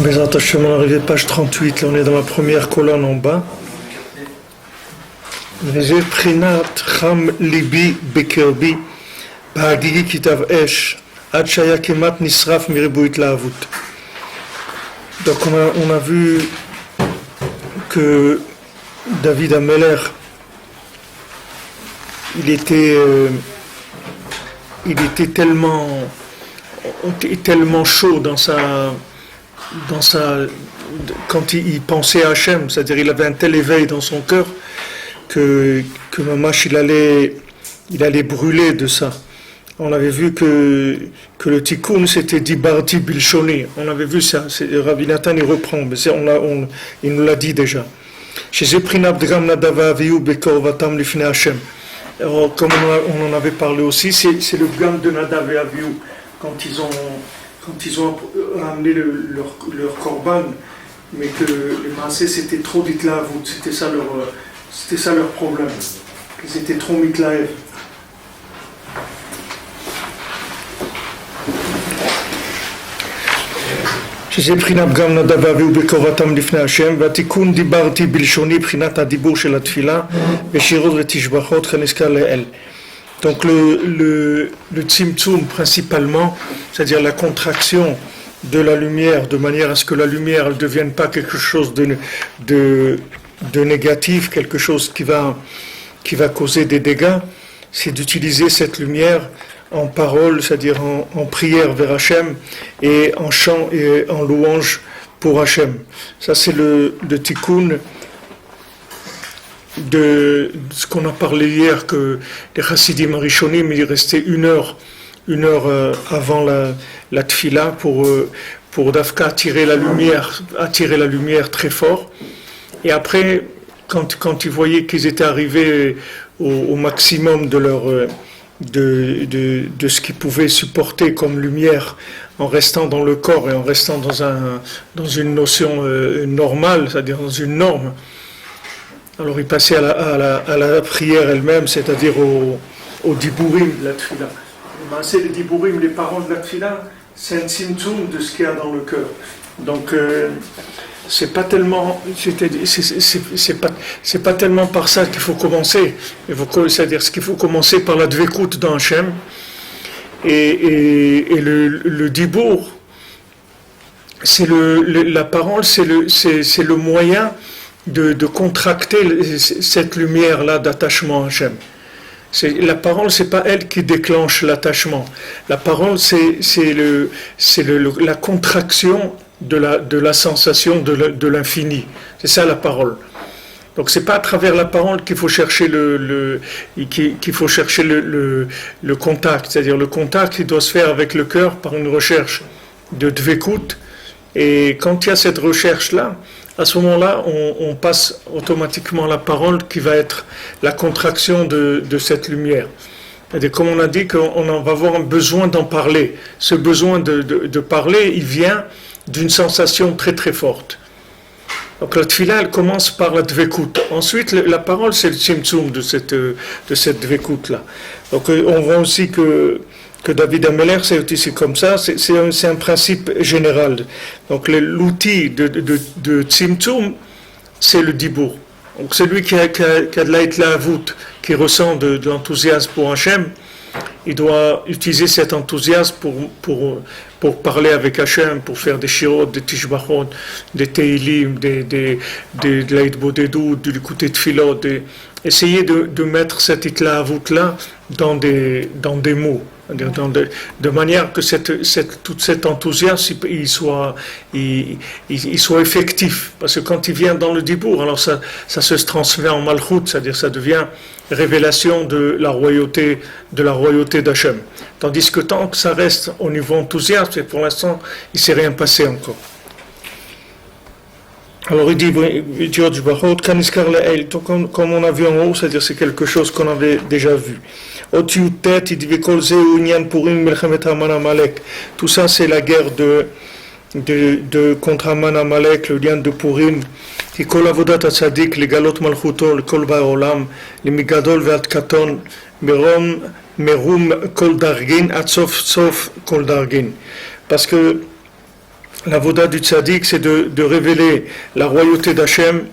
Bezrat Hashem, on est arrivé page 38, là on est dans la première colonne en bas. Veze prinat cham libi bekirbi bahagigi kitav esh ad shaya kemat nisraf miribuit laavut. Donc on a vu que David Ameller il était tellement chaud dans sa quand il pensait à Hachem, c'est-à-dire il avait un tel éveil dans son cœur que Mamash il allait brûler de ça. On avait vu que le tikkun c'était Dibarti Bilshoni. On avait vu ça. Rabbi Nathan il reprend, mais il nous l'a dit déjà. Alors, comme on en avait parlé aussi, c'est le gam de Nadav et Avihu quand ils ont ramené leur korban, mais que les massés c'était trop d'itlaavout, c'était ça leur problème, qu'ils étaient trop mitlaev. שזה בחינת גם נדב ואביהו בקרבתם לפני השם, והתיקון דיברתי בלשוני בחינת הדיבור של התפילה ושירות ותשבחות כנזכר לאל. Donc le tzimtzum principalement, c'est-à-dire la contraction de la lumière de manière à ce que la lumière ne devienne pas quelque chose de négatif, quelque chose qui va causer des dégâts, c'est d'utiliser cette lumière en parole, c'est-à-dire en prière vers Hachem et en chant et en louange pour Hachem. Ça c'est le tikkun de ce qu'on a parlé hier, que les chassidim arishonim ils restaient une heure avant la tfila pour Dafka attirer la lumière très fort, et après quand ils voyaient qu'ils étaient arrivés au maximum de leur de ce qu'ils pouvaient supporter comme lumière en restant dans le corps et en restant dans une notion normale, c'est-à-dire dans une norme. Alors il passait à la prière elle-même, c'est-à-dire au diburim, la tfila. C'est les diburim, les paroles de la tfila, c'est un tzimtzum de ce qu'il y a dans le cœur. Donc c'est pas tellement par ça qu'il faut commencer. C'est-à-dire qu'il faut commencer par la dvekout dans Hachem et le dibour, c'est la parole, c'est le moyen de contracter cette lumière-là d'attachement à Hachem. La parole, c'est pas elle qui déclenche l'attachement. La parole, c'est la contraction de la sensation de l'infini. C'est ça la parole. Donc c'est pas à travers la parole qu'il faut chercher le contact. C'est-à-dire le contact, il doit se faire avec le cœur par une recherche de dvekout. Et quand il y a cette recherche-là, à ce moment-là, on passe automatiquement à la parole qui va être la contraction de cette lumière. Et comme on a dit qu'on va avoir un besoin d'en parler. Ce besoin de parler, il vient d'une sensation très très forte. Donc la tfila, elle commence par la dvekout. Ensuite, la parole, c'est le tzimtzum de cette dvekout-là. Donc on voit aussi que David Ameller, c'est comme ça, c'est un principe général. Donc l'outil de tzimtzum, c'est le dibour. Donc celui qui a de la hitlaavout, qui ressent de l'enthousiasme pour Hachem, il doit utiliser cet enthousiasme pour parler avec Hachem, pour faire des shirot, des tishbachot, des teilim, de l'aïdbodedou, de l'écouter de philot, essayer de mettre cette hitlaavout-là dans des mots. De manière que tout cet enthousiasme il soit effectif, parce que quand il vient dans le dibour, alors ça se transmet en malchut, c'est-à-dire ça devient révélation de la royauté d'Hachem. Tandis que tant que ça reste au niveau enthousiasme, et pour l'instant il ne s'est rien passé encore. Alors il dit comme on a vu en haut, c'est-à-dire c'est quelque chose qu'on avait déjà vu. Tout ça c'est la guerre de contre Aman Amalek, le lien de Purim. כי כל עבודת הצדיק לגלות מלכותו לכל באי עולם, למגדול ועד קטון, מרום כל דרגין עד סוף כל דרגין. Parce que La voda du tzaddik, c'est de révéler la royauté d'Hachem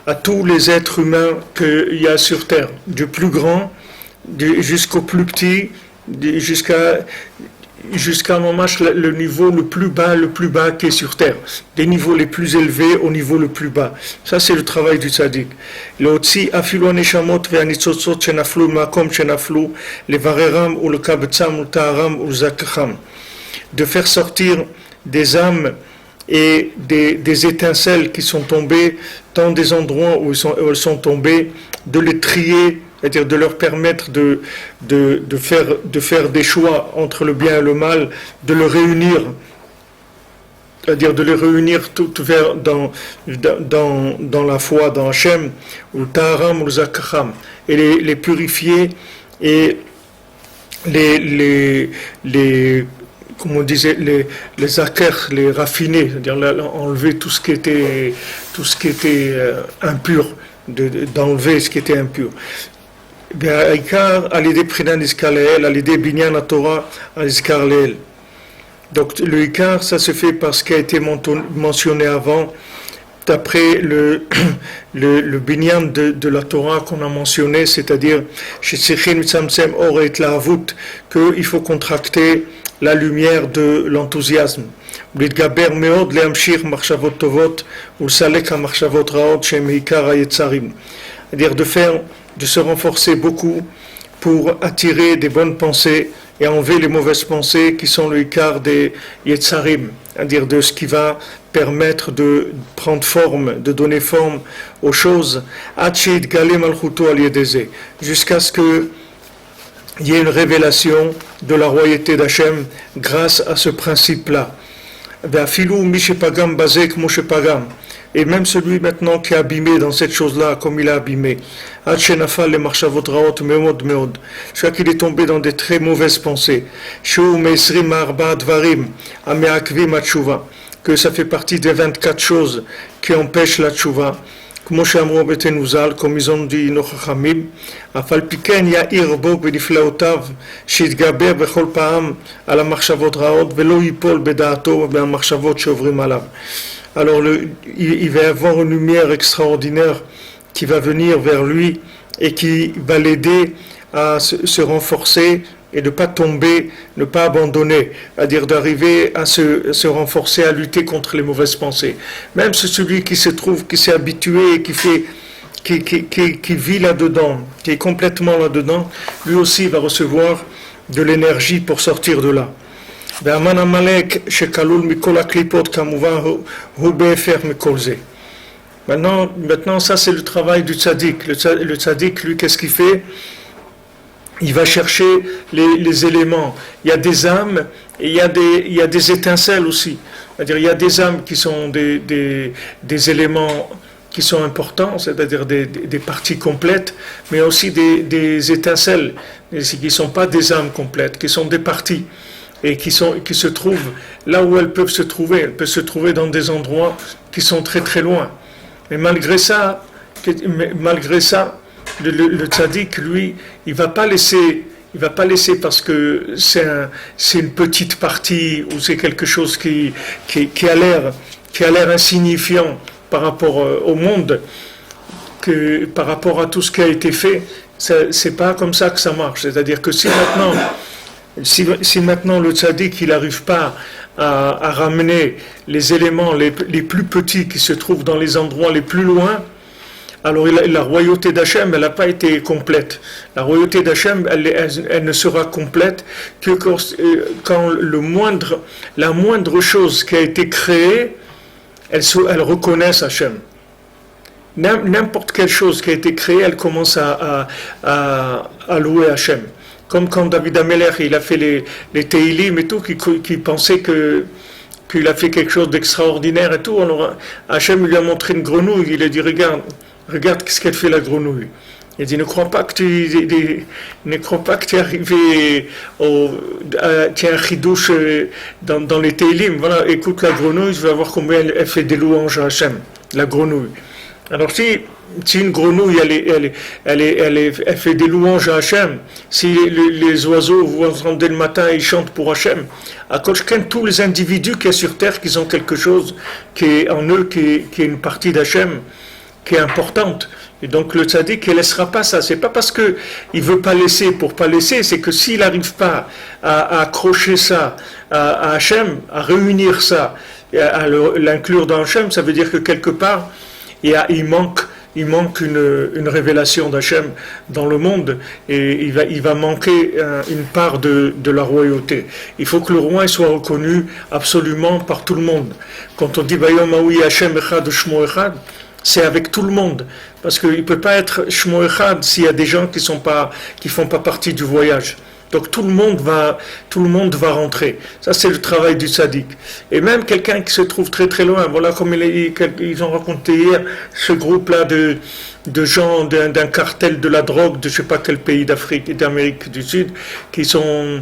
à tous les êtres humains qu'il y a sur terre, du plus grand jusqu'au plus petit, jusqu'à mamash le niveau le plus bas qui est sur terre, des niveaux les plus élevés au niveau le plus bas. Ça c'est le travail du tzaddik. L'otsi afilu aneshamot ve'anitzotzot shenaflu makom shenaflu levareram ou le kabetzam ou taharam ou le zakacham, de faire sortir des âmes et des étincelles qui sont tombées dans des endroits où elles sont tombées, de les trier, c'est-à-dire de leur permettre de faire des choix entre le bien et le mal, de le réunir, c'est-à-dire de les réunir tout vers dans la foi, dans Hachem, ou le Taharam ou le Zakacham, et les purifier et les comme on disait, les akers, les raffiner, c'est-à-dire enlever tout ce qui était impur, d'enlever ce qui était impur. À l'idée Prinan Iskaleel, à l'idée Binyan la Torah à Iskarleel. Donc le Ikar, ça se fait parce qu'il a été mentionné avant, d'après le binyan de la Torah qu'on a mentionné, c'est-à-dire qu'il faut contracter la lumière de l'enthousiasme. C'est-à-dire de se renforcer beaucoup pour attirer des bonnes pensées et enlever les mauvaises pensées qui sont le ikar des yetzarim, c'est-à-dire de ce qui va permettre de prendre forme, de donner forme aux choses, jusqu'à ce qu'il y ait une révélation de la royauté d'Hachem grâce à ce principe-là. Et même celui maintenant qui est abîmé dans cette chose-là, comme il est abîmé, celui qui est tombé dans des très mauvaises pensées, que ça fait partie des 24 choses qui empêchent la tchouva, comme ils ont dit nos chachamim, afal piken ya'ir bo beniflaotav shitgaber bechol pa'am ala machshavot raot velo yipol beda'ato be'amachshavot shovrim alav. Alors il va y avoir une lumière extraordinaire qui va venir vers lui et qui va l'aider à se renforcer et de ne pas tomber, ne pas abandonner, c'est-à-dire d'arriver à se renforcer, à lutter contre les mauvaises pensées. Même celui qui se trouve, qui s'est habitué et qui vit là-dedans, qui est complètement là-dedans, lui aussi va recevoir de l'énergie pour sortir de là. Maintenant, ça c'est le travail du tzaddik. Le tzaddik, lui, qu'est-ce qu'il fait? Il va chercher les éléments. Il y a des âmes et il y a des étincelles aussi. C'est-à-dire, il y a des âmes qui sont des éléments qui sont importants, c'est-à-dire des parties complètes, mais aussi des étincelles qui ne sont pas des âmes complètes, qui sont des parties et qui se trouvent là où elles peuvent se trouver. Elles peuvent se trouver dans des endroits qui sont très très loin. Mais malgré ça, le tzaddik, lui, il va pas laisser parce que c'est une petite partie ou c'est quelque chose qui a l'air insignifiant par rapport au monde, par rapport à tout ce qui a été fait. C'est pas comme ça que ça marche. C'est-à-dire que si maintenant le tzaddik il n'arrive pas à ramener les éléments les plus petits qui se trouvent dans les endroits les plus loin, alors la royauté d'Hachem, elle n'a pas été complète. La royauté d'Hachem, elle ne sera complète que quand la moindre chose qui a été créée, elle reconnaisse Hachem. N'importe quelle chose qui a été créée, elle commence à louer Hachem. Comme quand David Ameler, il a fait les Teilim et tout, qui pensait qu'il a fait quelque chose d'extraordinaire et tout. Alors Hachem lui a montré une grenouille, il a dit regarde ce qu'elle fait la grenouille. Il a dit ne crois pas que tu es arrivé tu as un chidouche dans les Teilim. Voilà, écoute la grenouille, je vais voir combien elle fait des louanges à Hachem, la grenouille. Alors si une grenouille elle fait des louanges à Hachem, si les oiseaux, vous entendez le matin, ils chantent pour Hachem, à Koshken, tous les individus qui sont sur terre, qui ont quelque chose qui est en eux, qui est une partie d'Hachem, qui est importante. Et donc le tzaddik, il ne laissera pas ça. C'est pas parce qu'il ne veut pas laisser pour pas laisser, c'est que s'il n'arrive pas à accrocher ça à Hachem, à réunir ça, et à l'inclure dans Hachem, ça veut dire que quelque part, il manque une révélation d'Hachem dans le monde et il va manquer une part de la royauté. Il faut que le roi soit reconnu absolument par tout le monde. Quand on dit Bayom Aoui Hachem Echad Shmo Echad, c'est avec tout le monde. Parce qu'il ne peut pas être Shmo Echad s'il y a des gens qui font pas partie du voyage. Donc tout le monde va rentrer. Ça c'est le travail du tzaddik. Et même quelqu'un qui se trouve très très loin, voilà comme ils ont raconté hier, ce groupe-là de gens d'un cartel de la drogue de je ne sais pas quel pays d'Afrique et d'Amérique du Sud, qui sont...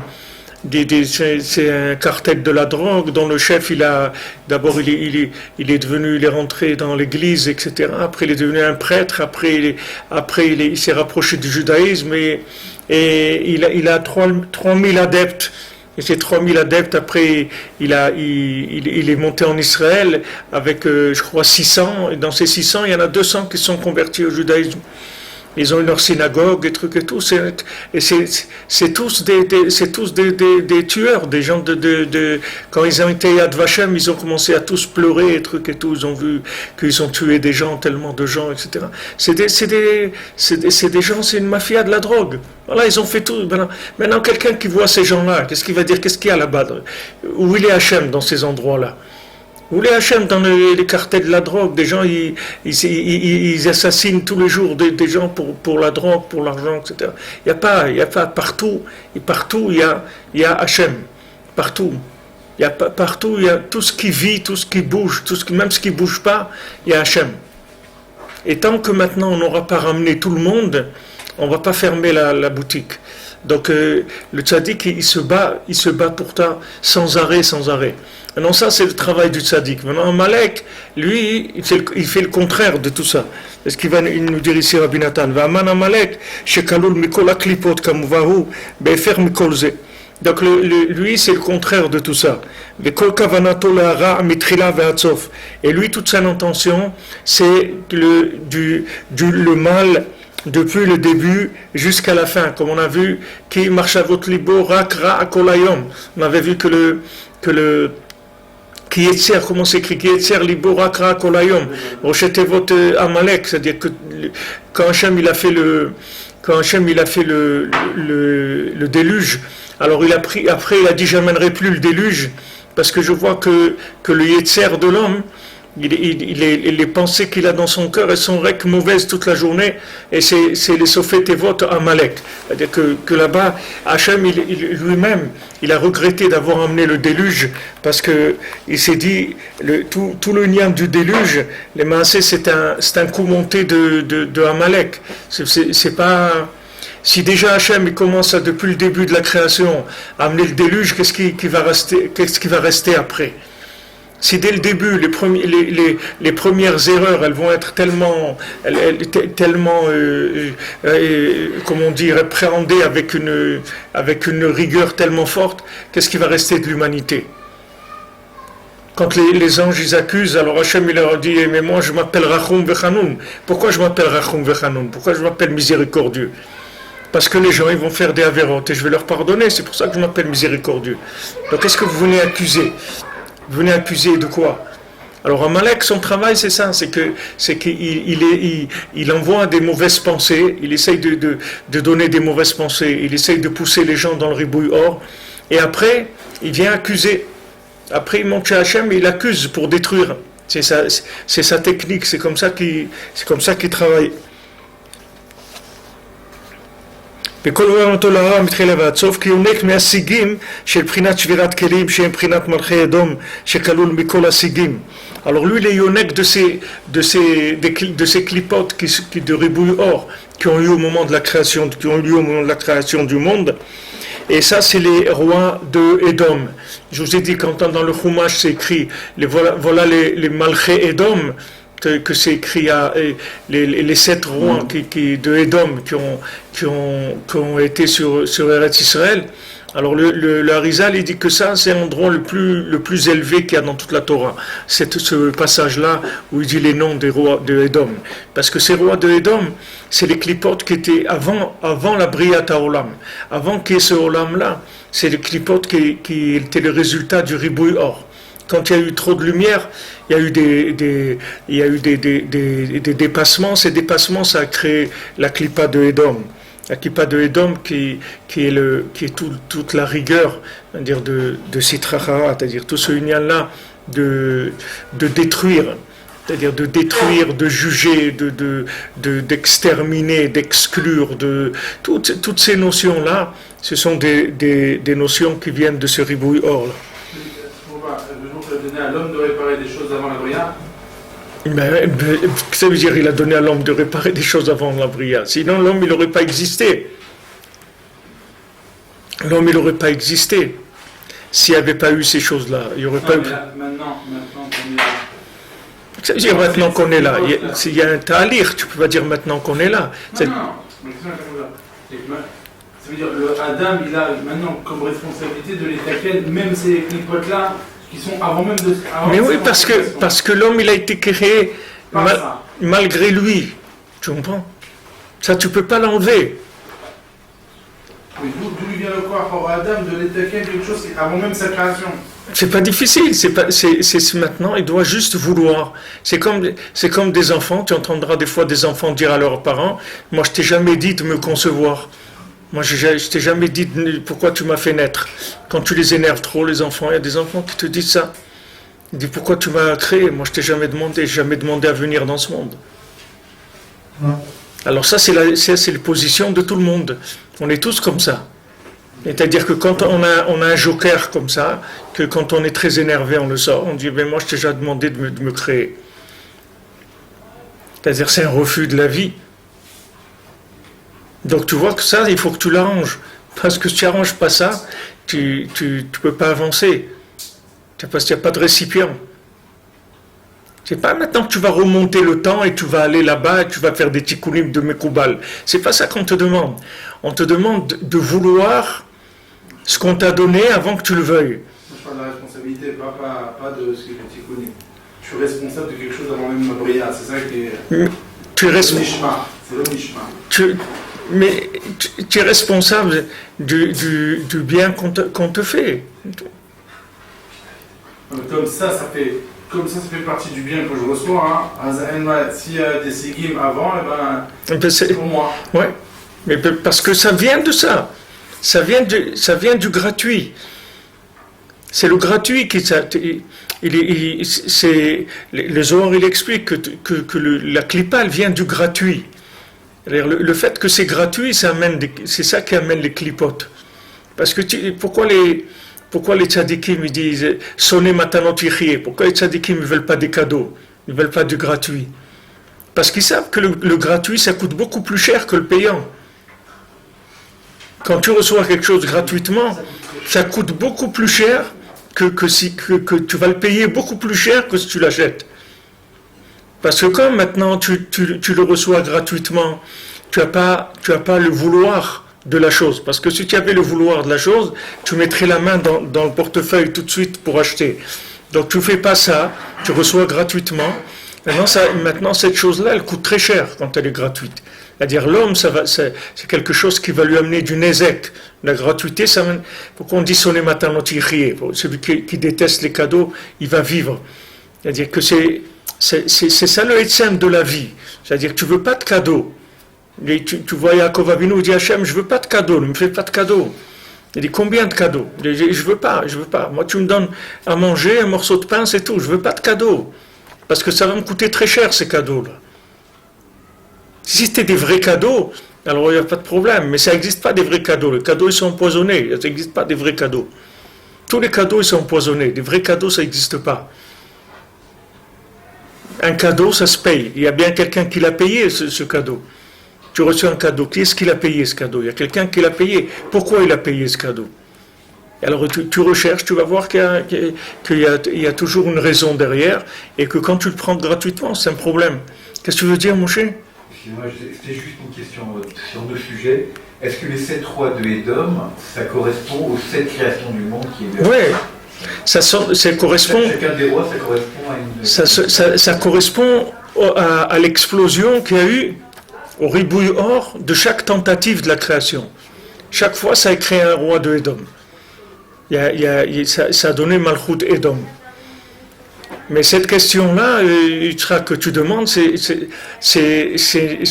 c'est un cartel de la drogue dont le chef il est devenu, il est rentré dans l'église, etc. Après il est devenu un prêtre, après il s'est rapproché du judaïsme et il a 3000 adeptes. Et ces 3000 adeptes, après, il est monté en Israël avec, je crois, 600. Et dans ces 600, il y en a 200 qui sont convertis au judaïsme. Ils ont leur synagogue, des trucs et tout. C'est tous des tueurs, des gens quand ils ont été à Yad Vashem, ils ont commencé à tous pleurer, des trucs et tout. Ils ont vu qu'ils ont tué des gens, tellement de gens, etc. C'est des gens, c'est une mafia de la drogue. Voilà, ils ont fait tout. Maintenant, quelqu'un qui voit ces gens-là, qu'est-ce qu'il va dire? Qu'est-ce qu'il y a là-bas? Où il est Hachem dans ces endroits-là? Où est Hachem dans les cartels de la drogue? Des gens, ils assassinent tous les jours des gens pour la drogue, pour l'argent, etc. Il n'y a pas partout il y a Hachem. Partout. Partout, il y a tout ce qui vit, tout ce qui bouge, même ce qui ne bouge pas, il y a Hachem. Et tant que maintenant on n'aura pas ramené tout le monde, on ne va pas fermer la boutique. Donc le tzaddik, il se bat pour ça sans arrêt. Maintenant ça c'est le travail du tzaddik. Maintenant Amalek, lui, il fait le contraire de tout ça. C'est ce qu'il va nous dire ici Rabbi Nathan. Va'aman Amalek, shekalul mikol aklipot kamuvahu, be'efer mikol ze. Donc lui c'est le contraire de tout ça. Ve'kol kavanato le'ara mitrila ve'atzof. Et lui toute son intention c'est le mal depuis le début jusqu'à la fin, comme on a vu, qui marchavot libo rak ra kolayom. On avait vu que le qui Yetzer, comment s'écrit qui Yetzer libo rak ra kolayom. Rochetevot Amalek, c'est-à-dire que quand Hachem il a fait le déluge, alors après il a dit j'amènerai plus le déluge parce que je vois que le Yetzer de l'homme les pensées qu'il a dans son cœur, elles sont rek mauvaises toute la journée, et c'est les Sophet Tevot Amalek. C'est-à-dire que là-bas, Hachem lui-même, il a regretté d'avoir amené le déluge, parce qu'il s'est dit, tout le lien du déluge, les Maasé, c'est un coup monté de Amalek. C'est pas... Si déjà Hachem il commence depuis le début de la création à amener le déluge, qu'est-ce qui va rester après? Si dès le début, les premières erreurs, elles vont être tellement comment dire, appréhendées avec une rigueur tellement forte, qu'est-ce qui va rester de l'humanité? Quand les anges ils accusent, alors Hachem il leur dit, mais moi je m'appelle Rachum Vechanoun. Pourquoi je m'appelle Rachum Vechanoun? Pourquoi je m'appelle miséricordieux? Parce que les gens ils vont faire des avérotes et je vais leur pardonner, c'est pour ça que je m'appelle miséricordieux. Donc qu'est-ce que vous venez accuser? Vous venez accuser de quoi? Alors Amalek, son travail c'est ça, c'est qu'il envoie des mauvaises pensées, il essaye de donner des mauvaises pensées, il essaye de pousser les gens dans le ribouille or, et après il vient accuser. Après il monte chez Hachem et il accuse pour détruire. C'est sa technique, c'est comme ça qu'il travaille. וכל עולם אותו להרע מתחילה ועד סוף, כי יונק מהסיגים של בחינת שבירת כלים שהם בחינת מלכי אדום שכלול מכל הסיגים. Alors lui, il est yonek de ces clipotes de ribouille or qui ont eu au moment de la création, du monde. Et ça, c'est les rois de Édom. Je vous ai dit, quand dans le Chumash, c'est écrit, voilà les Malchei Édom, que c'est écrit à les 7 rois de Édom qui ont été sur Eretz Israël. Alors le Harizal, il dit que ça, c'est l'endroit le plus élevé qu'il y a dans toute la Torah. C'est ce passage-là où il dit les noms des rois de Édom. Parce que ces rois de Édom, c'est les clipotes qui étaient avant la Briat HaOlam. Avant qu'il y ait ce Olam-là, c'est les clipotes qui étaient le résultat du Ribouille Or. Quand il y a eu trop de lumière, il y a eu des dépassements. Ces dépassements, ça a créé la clipa de Édom. La clipa de Édom qui est toute la rigueur, c'est-à-dire de Sitrachara, c'est-à-dire tout ce union-là de détruire, c'est-à-dire de détruire, de juger, d'exterminer, d'exclure, toutes ces notions-là, ce sont des notions qui viennent de ce ribouille or là. Le jour qu'il a donné à l'homme de réparer des choses avant la Bria. Mais ça veut dire qu'il a donné à l'homme de réparer des choses avant la Bria. Sinon l'homme il n'aurait pas existé. L'homme il n'aurait pas existé s'il n'y avait pas eu ces choses-là. Il n'y aurait pas eu. Maintenant qu'on est là. Ça veut dire maintenant qu'on est là. Il y a un ta'alir, tu peux pas dire maintenant qu'on est là. Non. Ça veut dire que Adam, il a maintenant comme responsabilité de les taquer, même ces clipotes-là, qui sont avant même de... Mais oui, parce que l'homme, il a été créé malgré lui. Tu comprends? Ça, tu peux pas l'enlever. Mais d'où lui vient le corps pour Adam de les taquer quelque chose avant même sa création? C'est pas difficile, c'est maintenant, il doit juste vouloir. C'est comme des enfants, tu entendras des fois des enfants dire à leurs parents, moi je t'ai jamais dit de me concevoir. Moi, je t'ai jamais dit pourquoi tu m'as fait naître. Quand tu les énerves trop, les enfants, il y a des enfants qui te disent ça. Ils disent pourquoi tu m'as créé. Moi, je t'ai jamais demandé à venir dans ce monde. Alors ça, c'est la position de tout le monde. On est tous comme ça. C'est-à-dire que quand on a un joker comme ça, que quand on est très énervé, on le sort. On dit mais moi, je t'ai déjà demandé de me créer. C'est-à-dire c'est un refus de la vie. Donc tu vois que ça, il faut que tu l'arranges. Parce que si tu n'arranges pas ça, tu peux pas avancer. Parce qu'il n'y a pas de récipient. C'est pas maintenant que tu vas remonter le temps et tu vas aller là-bas et tu vas faire des tikkunim de Mekoubal. C'est pas ça qu'on te demande. On te demande de vouloir ce qu'on t'a donné avant que tu le veuilles. Moi, je parle de la responsabilité, pas de ce que le tikkunim. Je suis responsable de quelque chose avant même ma bria. C'est ça qui est... Tu es responsable. C'est le nishma. Mais tu es responsable du bien qu'on te fait. Comme ça fait partie du bien que je reçois. S'il y a des sigim avant, c'est pour moi. Oui, mais parce que ça vient de ça. Ça vient du gratuit. C'est le gratuit qui... Le Zohar, il explique que la clipa, elle vient du gratuit. Le fait que c'est gratuit, c'est ça qui amène les clipotes. Parce que pourquoi les tzadikim ils disent sonner matanot yichye? Pourquoi les tzadikim ne veulent pas des cadeaux? Ils ne veulent pas du gratuit? Parce qu'ils savent que le gratuit, ça coûte beaucoup plus cher que le payant. Quand tu reçois quelque chose gratuitement, ça coûte beaucoup plus cher que tu vas le payer beaucoup plus cher que si tu l'achètes. Parce que comme maintenant tu le reçois gratuitement, tu n'as pas le vouloir de la chose. Parce que si tu avais le vouloir de la chose, tu mettrais la main dans le portefeuille tout de suite pour acheter. Donc tu ne fais pas ça, tu reçois gratuitement. Maintenant cette chose-là, elle coûte très cher quand elle est gratuite. C'est-à-dire l'homme, c'est quelque chose qui va lui amener du nézek. La gratuité, ça amène... Pourquoi on dit sonner matin notichier? Celui qui déteste les cadeaux, il va vivre. C'est-à-dire que c'est ça le Etzem de la vie. C'est-à-dire que tu ne veux pas de cadeaux. Tu vois Yaakov Avinu, il dit Hachem, je ne veux pas de cadeaux, ne me fais pas de cadeaux. Il dit combien de cadeaux? Je ne veux pas. Moi, tu me donnes à manger un morceau de pain, c'est tout. Je ne veux pas de cadeaux. Parce que ça va me coûter très cher, ces cadeaux-là. Si c'était des vrais cadeaux, alors il n'y a pas de problème. Mais ça n'existe pas des vrais cadeaux. Les cadeaux, ils sont empoisonnés. Ça n'existe pas des vrais cadeaux. Tous les cadeaux, ils sont empoisonnés. Des vrais cadeaux, ça n'existe pas. Un cadeau, ça se paye. Il y a bien quelqu'un qui l'a payé, ce cadeau. Tu reçois un cadeau. Qui est-ce qui l'a payé, ce cadeau? Il y a quelqu'un qui l'a payé. Pourquoi il a payé ce cadeau? Alors tu recherches, tu vas voir qu'il y a toujours une raison derrière, et que quand tu le prends gratuitement, c'est un problème. Qu'est-ce que tu veux dire, mon cher? Excusez-moi, c'était juste une question sur deux sujets. Est-ce que les 7 rois de Édom, ça correspond aux 7 créations du monde qui est Oui, ça correspond. Chacun des rois, ça correspond à une. Ça correspond à l'explosion qu'il y a eu, au ribouille or de chaque tentative de la création. Chaque fois, ça a créé un roi de Édom. Ça a donné Malchut Édom. Mais cette question-là, que tu demandes, c'est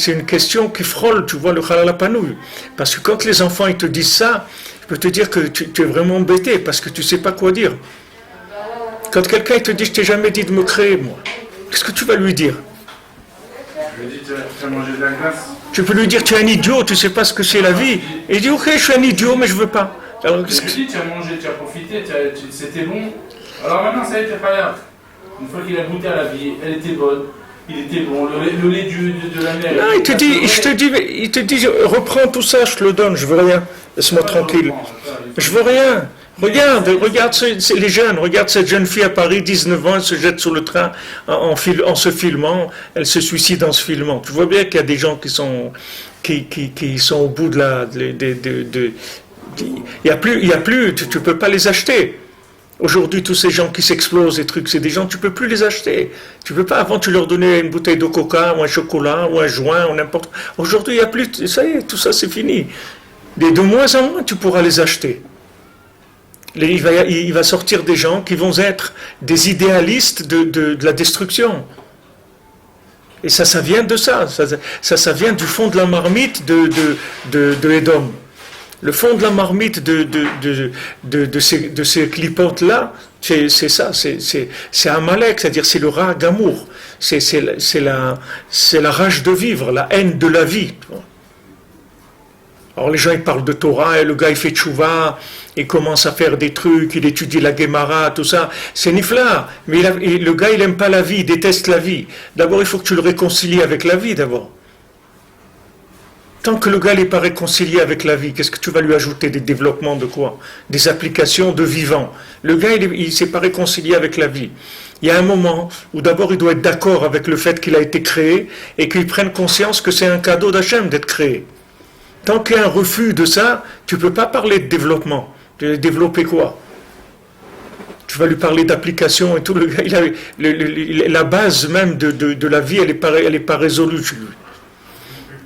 une question qui frôle, tu vois, le Halal HaPanui. Parce que quand les enfants ils te disent ça, je peux te dire que tu es vraiment embêté, parce que tu ne sais pas quoi dire. Quand quelqu'un te dit, je t'ai jamais dit de me créer, moi, qu'est-ce que tu vas lui dire? Je lui dis, tu as mangé de la glace. Tu peux lui dire, tu es un idiot, tu ne sais pas ce que c'est la vie. Et il dit, ok, je suis un idiot, mais je ne veux pas. Alors, je lui dis, tu as mangé, tu as profité, c'était bon. Alors maintenant, ça a été pas. Une fois qu'il a goûté à la vie, elle était bonne, il était bon, le lait de la mère. Non, il te dit, reprends tout ça, je te le donne, je veux rien, laisse-moi tranquille. Je veux rien. Regarde les jeunes, regarde cette jeune fille à Paris, 19 ans, elle se jette sur le train en se filmant, elle se suicide en se filmant. Tu vois bien qu'il y a des gens qui sont au bout de la... Il y a plus, tu peux pas les acheter. Aujourd'hui, tous ces gens qui s'explosent, et trucs, c'est des gens, tu peux plus les acheter. Tu peux pas, avant, tu leur donnais une bouteille de coca, ou un chocolat, ou un joint, ou n'importe. Aujourd'hui, il n'y a plus, ça y est, tout ça, c'est fini. Et de moins en moins, tu pourras les acheter. Il va sortir des gens qui vont être des idéalistes de la destruction. Et ça vient de ça. Ça vient du fond de la marmite de Édom. Le fond de la marmite de ces clipotes-là, c'est ça, c'est Amalek, c'est-à-dire c'est le rat Gamour, c'est la rage de vivre, la haine de la vie. Alors les gens ils parlent de Torah, et le gars il fait tchouva, il commence à faire des trucs, il étudie la Gemara, tout ça, c'est nifla, mais le gars il aime pas la vie, il déteste la vie. D'abord il faut que tu le réconcilies avec la vie d'abord. Tant que le gars n'est pas réconcilié avec la vie, qu'est-ce que tu vas lui ajouter? Des développements de quoi? Des applications de vivant. Le gars, il ne s'est pas réconcilié avec la vie. Il y a un moment où d'abord il doit être d'accord avec le fait qu'il a été créé et qu'il prenne conscience que c'est un cadeau d'Hachem d'être créé. Tant qu'il y a un refus de ça, tu ne peux pas parler de développement. Tu vas développer quoi? Tu vas lui parler d'application et tout. Le gars, la base même de la vie, elle n'est pas résolue chez lui.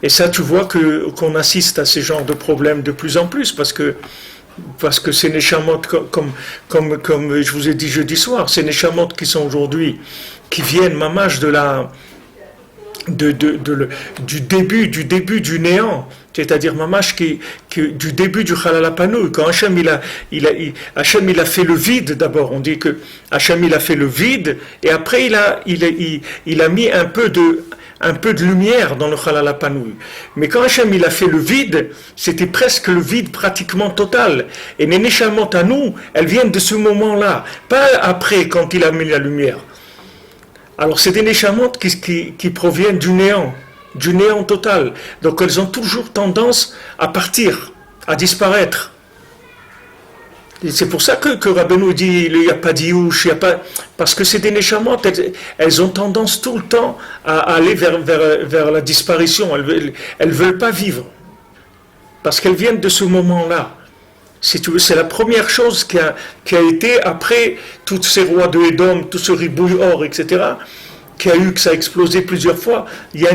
Et ça, tu vois qu'on assiste à ces genres de problèmes de plus en plus, parce que ces Neshamot, comme je vous ai dit jeudi soir, ces Neshamot qui sont aujourd'hui, qui viennent mamash du début du néant, c'est-à-dire mamash du début du Halal HaPanui, quand Hachem il a fait le vide d'abord, on dit que Hachem il a fait le vide, et après il a mis un peu de lumière dans le Halal HaPanui. Mais quand Hachem il a fait le vide, c'était presque le vide pratiquement total. Et les Neshamot à nous, elles viennent de ce moment-là, pas après quand il a mis la lumière. Alors c'est des Neshamot qui proviennent du néant total. Donc elles ont toujours tendance à partir, à disparaître. Et c'est pour ça que Rabbeinu dit il n'y a pas d'Iyush, il y a pas, parce que c'est des Neshamot, elles ont tendance tout le temps à aller vers la disparition, elles veulent pas vivre, parce qu'elles viennent de ce moment-là. Si tu veux, c'est la première chose qui a été après tous ces rois de Édom, tout ce ribouille or, etc., qui a eu que ça a explosé plusieurs fois. Il y a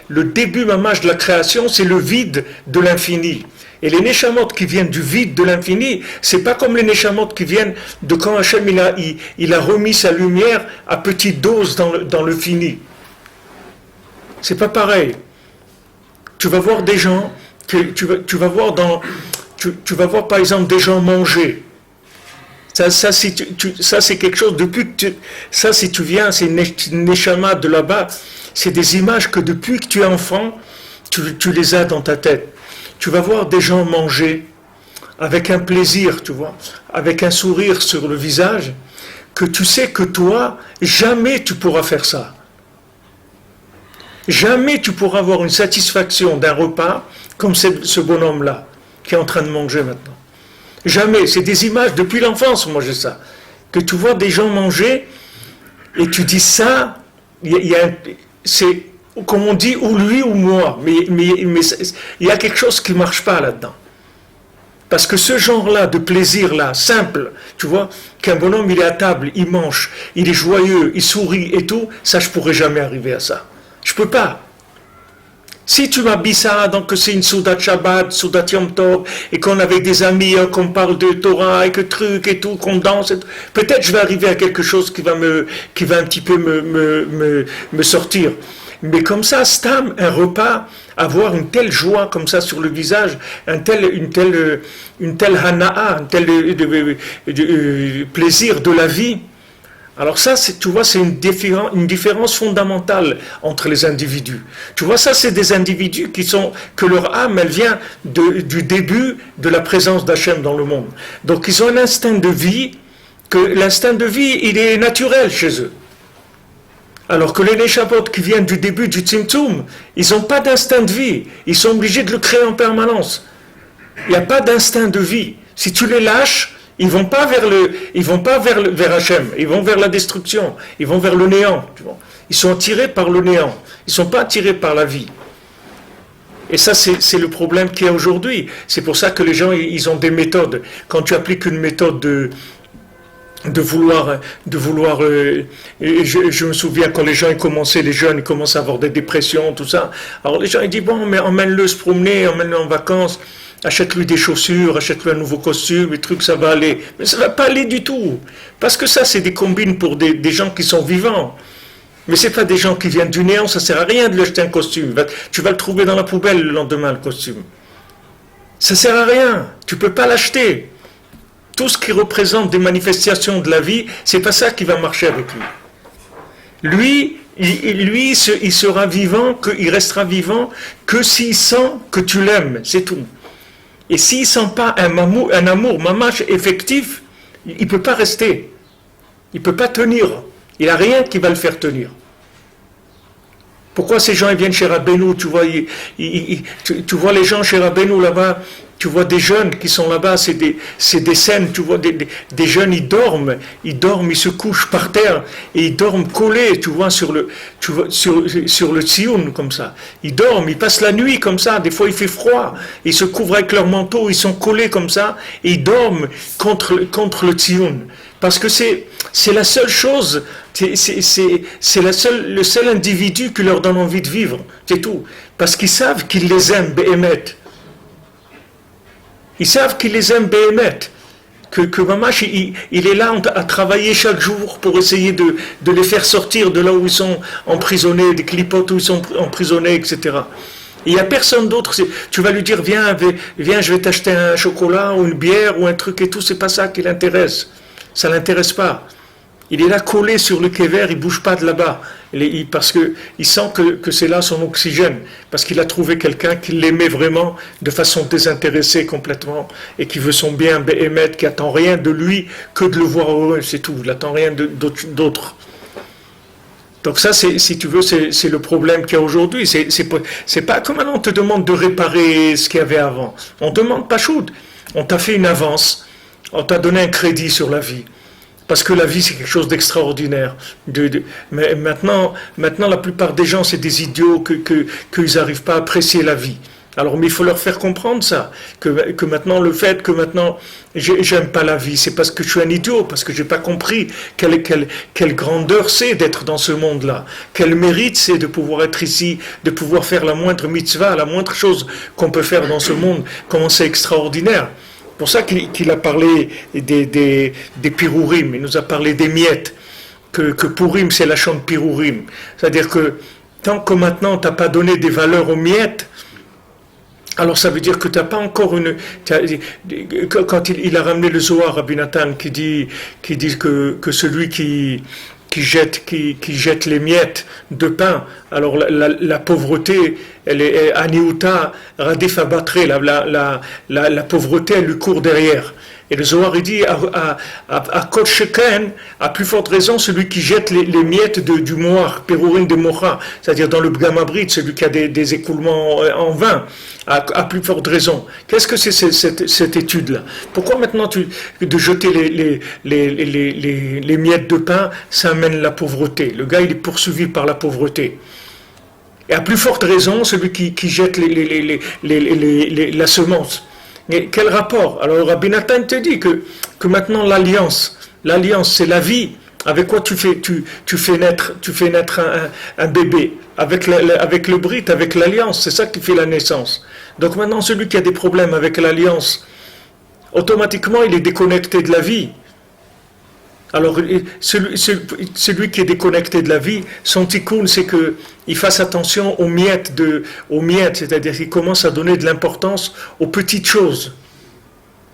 le début mamage de la création, c'est le vide de l'infini. Et les Neshamot qui viennent du vide de l'infini, c'est pas comme les Neshamot qui viennent de quand Hachem il a remis sa lumière à petite dose dans le fini. C'est pas pareil. Tu vas voir des gens, tu vas voir par exemple des gens manger. Ça c'est quelque chose, si tu viens, c'est une Neshama de là-bas, c'est des images que depuis que tu es enfant, tu les as dans ta tête. Tu vas voir des gens manger avec un plaisir, tu vois, avec un sourire sur le visage, que tu sais que toi, jamais tu pourras faire ça. Jamais tu pourras avoir une satisfaction d'un repas comme ce bonhomme-là, qui est en train de manger maintenant. Jamais. C'est des images depuis l'enfance, moi j'ai ça. Que tu vois des gens manger et tu dis ça, c'est comme on dit ou lui ou moi. Mais il y a quelque chose qui ne marche pas là-dedans. Parce que ce genre-là de plaisir-là, simple, tu vois, qu'un bonhomme il est à table, il mange, il est joyeux, il sourit et tout, ça je ne pourrais jamais arriver à ça. Je ne peux pas. Si tu m'habilles ça, donc c'est une Soudat Shabbat, Soudat Yom Tov, et qu'on est avec des amis, qu'on parle de Torah, et que truc et tout, qu'on danse, peut-être je vais arriver à quelque chose qui va un petit peu me sortir. Mais comme ça, Stam, un repas, avoir une telle joie comme ça sur le visage, une telle hana'a, un tel plaisir de la vie. Alors ça, tu vois, c'est une différence fondamentale entre les individus. Tu vois, ça, c'est des individus que leur âme, elle vient du début de la présence d'Hachem dans le monde. Donc, ils ont un instinct de vie, que l'instinct de vie, il est naturel chez eux. Alors que les Neshamot qui viennent du début du Tzimtzum, ils n'ont pas d'instinct de vie. Ils sont obligés de le créer en permanence. Il n'y a pas d'instinct de vie. Si tu les lâches, ils vont pas vers Hachem, ils vont vers la destruction, ils vont vers le néant. Tu vois. Ils sont attirés par le néant, ils ne sont pas attirés par la vie. Et ça, c'est le problème qu'il y a aujourd'hui. C'est pour ça que les gens, ils ont des méthodes. Quand tu appliques une méthode de vouloir je me souviens quand les gens les jeunes ils commencent à avoir des dépressions, tout ça. Alors les gens ils disent bon, mais emmène-le se promener, emmène-le en vacances. Achète-lui des chaussures, achète-lui un nouveau costume, et trucs, ça va aller. Mais ça ne va pas aller du tout. Parce que ça, c'est des combines pour des gens qui sont vivants. Mais ce n'est pas des gens qui viennent du néant, ça ne sert à rien de lui acheter un costume. Tu vas le trouver dans la poubelle le lendemain, le costume. Ça ne sert à rien. Tu ne peux pas l'acheter. Tout ce qui représente des manifestations de la vie, ce n'est pas ça qui va marcher avec lui. Lui, il sera vivant, il restera vivant que s'il sent que tu l'aimes, c'est tout. Et s'il ne sent pas un amour mamache effectif, il ne peut pas rester. Il ne peut pas tenir. Il n'y a rien qui va le faire tenir. Pourquoi ces gens ils viennent chez Rabbeinu, tu vois, tu vois les gens chez Rabbeinu là-bas, tu vois des jeunes qui sont là-bas, c'est des scènes, tu vois des jeunes, ils dorment, ils se couchent par terre et ils dorment collés, tu vois, sur le tzioun comme ça. Ils dorment, ils passent la nuit comme ça, des fois il fait froid, ils se couvrent avec leur manteau, ils sont collés comme ça et ils dorment contre le tzioun. Parce que c'est la seule chose, c'est le seul individu qui leur donne envie de vivre, c'est tout. Parce qu'ils savent qu'ils les aiment, Béhémet. Ils savent qu'ils les aiment, Béhémet. Que Mamash, il est là à travailler chaque jour pour essayer de les faire sortir de là où ils sont emprisonnés, des clipotes où ils sont emprisonnés, etc. Il n'y a personne d'autre. Tu vas lui dire, viens, je vais t'acheter un chocolat ou une bière ou un truc et tout, c'est pas ça qui l'intéresse. Ça ne l'intéresse pas. Il est là collé sur le kéver, il ne bouge pas de là-bas. Parce qu'il sent que c'est là son oxygène. Parce qu'il a trouvé quelqu'un qui l'aimait vraiment de façon désintéressée complètement. Et qui veut son bien, Béhémet, qui n'attend rien de lui que de le voir heureux, c'est tout. Il n'attend rien d'autre. Donc ça, si tu veux, c'est le problème qu'il y a aujourd'hui. C'est pas comme maintenant on te demande de réparer ce qu'il y avait avant. On ne demande pas choude. On t'a fait une avance. On t'a donné un crédit sur la vie. Parce que la vie, c'est quelque chose d'extraordinaire. Mais maintenant, la plupart des gens, c'est des idiots qu'ils n'arrivent pas à apprécier la vie. Alors, mais il faut leur faire comprendre ça. Que maintenant, le fait que maintenant, j'aime pas la vie, c'est parce que je suis un idiot, parce que j'ai pas compris quelle grandeur c'est d'être dans ce monde-là. Quel mérite c'est de pouvoir être ici, de pouvoir faire la moindre mitzvah, la moindre chose qu'on peut faire dans ce monde. Comment c'est extraordinaire. C'est pour ça qu'il a parlé des pirourim, il nous a parlé des miettes, que Purim c'est la chante pirourim. C'est-à-dire que tant que maintenant tu n'as pas donné des valeurs aux miettes, alors ça veut dire que tu n'as pas encore quand il a ramené le Zohar à Rabbi Nathan qui dit que celui qui jette les miettes de pain. Alors la pauvreté, elle est aniuta radif abatre, la pauvreté elle lui court derrière. Et le Zohar, il dit, à Kol Sheken, à plus forte raison, celui qui jette les miettes du moar, Pérourine de Mocha, c'est-à-dire dans le Bgamabrit, celui qui a des écoulements en vin, à plus forte raison. Qu'est-ce que c'est cette étude-là? Pourquoi maintenant de jeter les miettes de pain, ça amène la pauvreté? Le gars, il est poursuivi par la pauvreté. Et à plus forte raison, celui qui jette la semence. Mais quel rapport? Alors Rabbi Nathan te dit que maintenant l'alliance c'est la vie. Avec quoi tu fais naître un bébé? Avec le brit, avec l'alliance, c'est ça qui fait la naissance. Donc maintenant celui qui a des problèmes avec l'alliance, automatiquement il est déconnecté de la vie. Alors, celui qui est déconnecté de la vie, son tikkun, c'est qu'il fasse attention aux miettes, c'est-à-dire qu'il commence à donner de l'importance aux petites choses,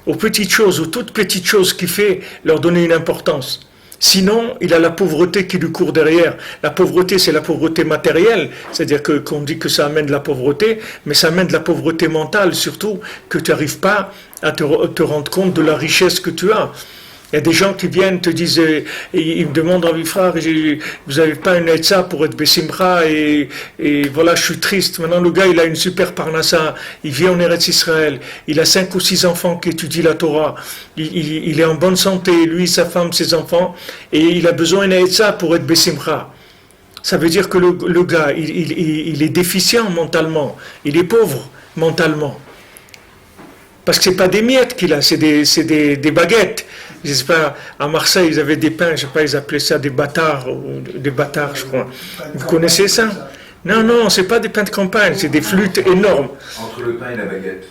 aux toutes petites choses qu'il fait, leur donner une importance. Sinon, il a la pauvreté qui lui court derrière. La pauvreté, c'est la pauvreté matérielle, c'est-à-dire qu'on dit que ça amène de la pauvreté, mais ça amène de la pauvreté mentale, surtout que tu n'arrives pas à te rendre compte de la richesse que tu as. Il y a des gens qui viennent, te disent, ils me demandent, frère, vous n'avez pas une etza pour être Bessimcha, et voilà, je suis triste. Maintenant, le gars, il a une super parnassa, il vit en Eretz Israël, il a 5 ou 6 enfants qui étudient la Torah, il est en bonne santé, lui, sa femme, ses enfants, et il a besoin d'une etza pour être Bessimcha. Ça veut dire que le gars, il est déficient mentalement, il est pauvre mentalement. Parce que ce n'est pas des miettes qu'il a, c'est des baguettes. Je sais pas, à Marseille, ils avaient des pains, je sais pas, ils appelaient ça des bâtards, je crois. Vous connaissez ça? Non, c'est pas des pains de campagne, c'est des flûtes énormes. Entre le pain et la baguette.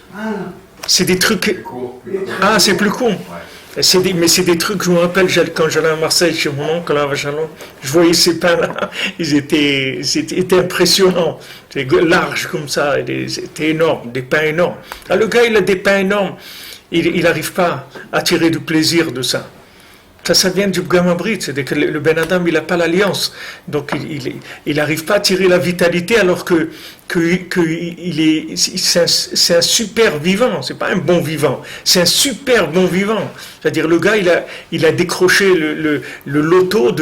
C'est des trucs. Plus court. C'est plus court. Ouais. Mais c'est des trucs, je me rappelle, quand j'allais à Marseille chez mon oncle, là, je voyais ces pains-là, c'était impressionnant. C'était large comme ça, c'était énorme, des pains énormes. Là, le gars, il a des pains énormes. Il n'arrive pas à tirer du plaisir de ça. Ça vient du Bgamabrit, c'est-à-dire que le Ben Adam, il n'a pas l'alliance. Donc, il n'arrive pas à tirer la vitalité alors c'est un super vivant, c'est pas un bon vivant, c'est un super bon vivant. C'est-à-dire, le gars, il a décroché le loto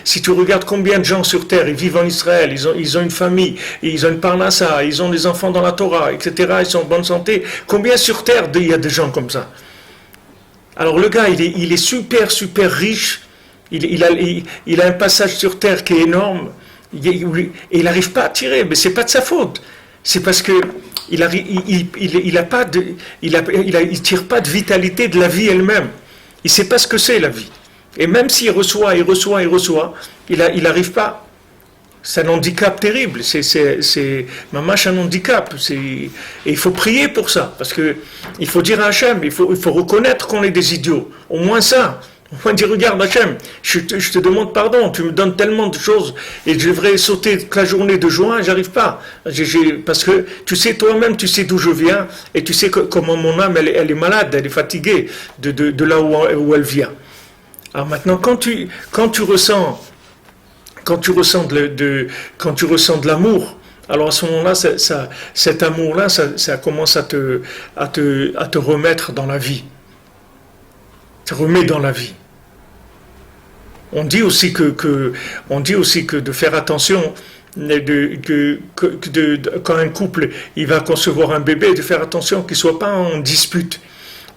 si tu regardes combien de gens sur terre, ils vivent en Israël, ils ont une famille, ils ont une parnassa, ils ont des enfants dans la Torah, etc., ils sont en bonne santé. Combien sur terre il y a des gens comme ça? Alors le gars, il est super, super riche, il a un passage sur terre qui est énorme, et il n'arrive pas à tirer, mais c'est pas de sa faute. C'est parce que il tire pas de vitalité de la vie elle-même. Il sait pas ce que c'est la vie. Et même s'il reçoit, il n'arrive pas. C'est un handicap terrible, c'est mamash un handicap, et il faut prier pour ça, parce que il faut dire à Hachem, il faut reconnaître qu'on est des idiots, au moins ça, au moins dire, regarde Hachem, je te demande pardon, tu me donnes tellement de choses, et je devrais sauter toute la journée de juin, j'arrive pas, parce que tu sais toi-même, tu sais d'où je viens, et tu sais comment mon âme, elle est malade, elle est fatiguée de là où elle vient. Alors maintenant, quand tu ressens de l'amour, alors à ce moment-là, cet amour-là, ça commence à te remettre dans la vie. Te remet dans la vie. On dit aussi que de faire attention, quand un couple il va concevoir un bébé, de faire attention qu'il ne soit pas en dispute.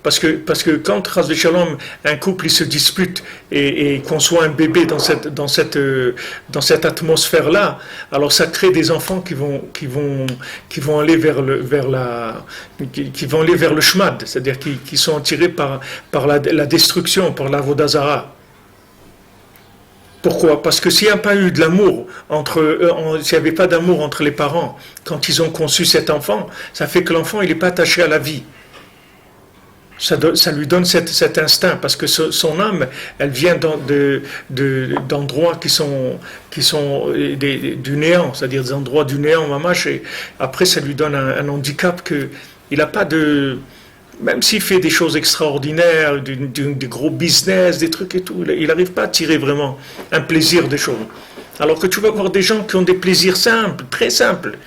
Parce que quand, Chas v'Shalom, un couple il se dispute et conçoit un bébé dans cette atmosphère-là, alors ça crée des enfants qui vont aller vers le shmad, c'est-à-dire qui sont attirés par la destruction, par la vodazara. Pourquoi? Parce que s'il n'y a pas eu de l'amour s'il n'y avait pas d'amour entre les parents quand ils ont conçu cet enfant, ça fait que l'enfant il n'est pas attaché à la vie. Ça lui donne cet instinct, parce que son âme, elle vient d'endroits qui sont du néant, c'est-à-dire des endroits du néant, mamash, et après ça lui donne un handicap qu'il n'a pas de... Même s'il fait des choses extraordinaires, des gros business, des trucs et tout, il n'arrive pas à tirer vraiment un plaisir des choses. Alors que tu vas voir des gens qui ont des plaisirs simples, très simples.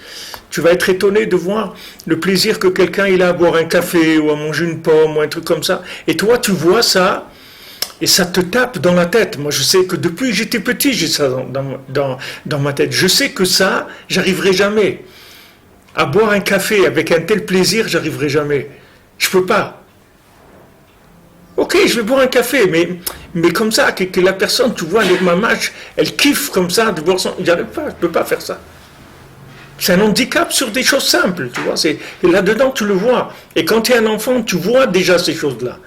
Tu vas être étonné de voir le plaisir que quelqu'un il a à boire un café ou à manger une pomme ou un truc comme ça. Et toi, tu vois ça et ça te tape dans la tête. Moi, je sais que depuis que j'étais petit, j'ai ça dans ma tête. Je sais que ça, j'arriverai jamais. À boire un café avec un tel plaisir, j'arriverai jamais. Je peux pas. Ok, je vais boire un café, mais comme ça, que la personne, tu vois, ma mâche, elle kiffe comme ça de boire son... J'arrive pas, je peux pas faire ça. C'est un handicap sur des choses simples, tu vois. Et là-dedans, tu le vois. Et quand tu es un enfant, tu vois déjà ces choses-là.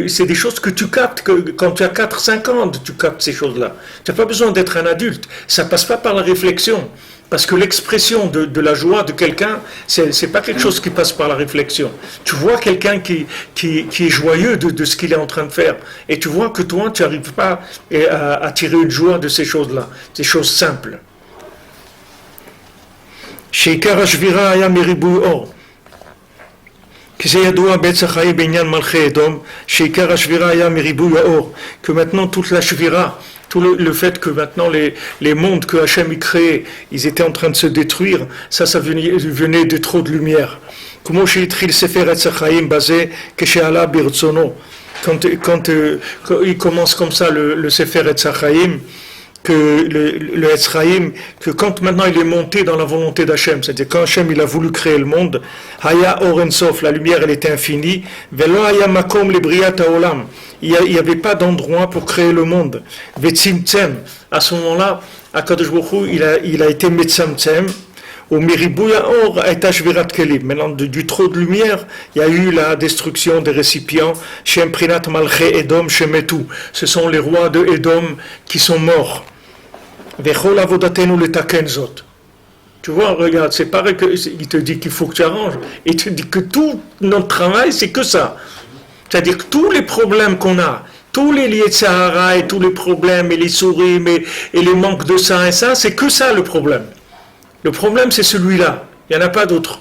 C'est des choses que tu captes, que quand tu as 4-5 ans, tu captes ces choses-là. Tu n'as pas besoin d'être un adulte. Ça ne passe pas par la réflexion. Parce que l'expression de la joie de quelqu'un, c'est pas quelque chose qui passe par la réflexion. Tu vois quelqu'un qui est joyeux de ce qu'il est en train de faire. Et tu vois que toi, tu n'arrives pas à tirer une joie de ces choses-là. Ces choses simples. שעיקר השבירה היה מריבוי אור. כי זה ידוע בעץ החיים בעניין מלכי אדום, שעיקר השבירה היה מריבוי האור. Que maintenant toute la shvira, tout le fait que maintenant les mondes que Hachem y créait, ils étaient en train de se détruire, ça venait de trop de lumière. כמו שהתחיל ספר עץ החיים בזה כשעלה ברצונו. Quand il commence comme ça le Sefer Etz HaChaim, que le Etz Chaim, que quand maintenant il est monté dans la volonté d'Hachem, c'est-à-dire quand Hachem il a voulu créer le monde, Haya Or En Sof, la lumière elle était infinie, Velo Haya Makom Lebriat Haolam, il n'y avait pas d'endroit pour créer le monde. Vetzimtzem, à ce moment-là, Akadosh Baruch Hu, il a été Metzamtzem, au Meribouya Or a été Shvirat Kelim. Maintenant, du trop de lumière, il y a eu la destruction des récipients. Shem Prinat Malche Edom Shemetu. Ce sont les rois de Edom qui sont morts. Vechol Avodatenu Letaken Zot. Tu vois, regarde, c'est pareil qu'il te dit qu'il faut que tu arranges. Il te dit que tout notre travail, c'est que ça. C'est-à-dire que tous les problèmes qu'on a, tous les liés de Sahara et tous les problèmes et les souris et les manques de ça et ça, c'est que ça le problème. Le problème, c'est celui-là. Il n'y en a pas d'autre.